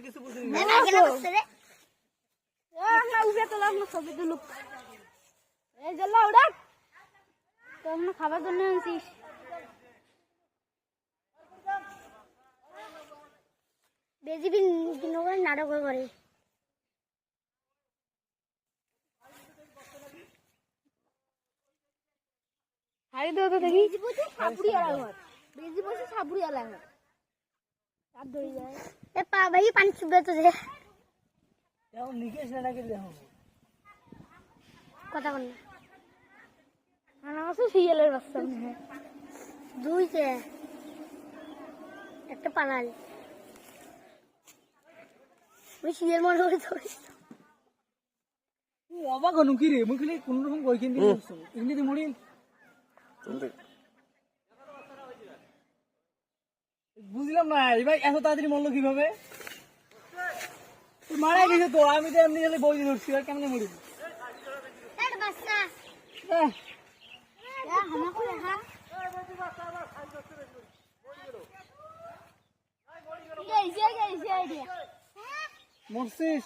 কিছু বুঝিনি না উঠে তো লাগলো ছবি তুলুক এই জল্লা উড়া তো আমরা খাবার জন্য আনছিস বেজিবি দিনবার নাটক করে হাই দাও তো দেখি বেজি বসে সাপুরি আলা বেজি বসে সাপুরি আলা আর ধরে যায় এ পা ভাই পানি চুবে তো দে এখন নিকেশ না নাকি দেখো কথা বল না না আছে সিএলের বাচ্চা দুইতে একটা পালাল ওই সিএল মনে করে ধরে অবাক হনু কি রে মুই খালি কোন রকম বইকেন দিয়ে বলছো ইংরেজি মুড়ি বুঝলাম না ভাই এত তাড়াতাড়ি মরলো কিভাবে মারা গেছে তো আমি তো এমনি খালি বই ধরছি আর কেমনে মরি বাচ্চা মরছিস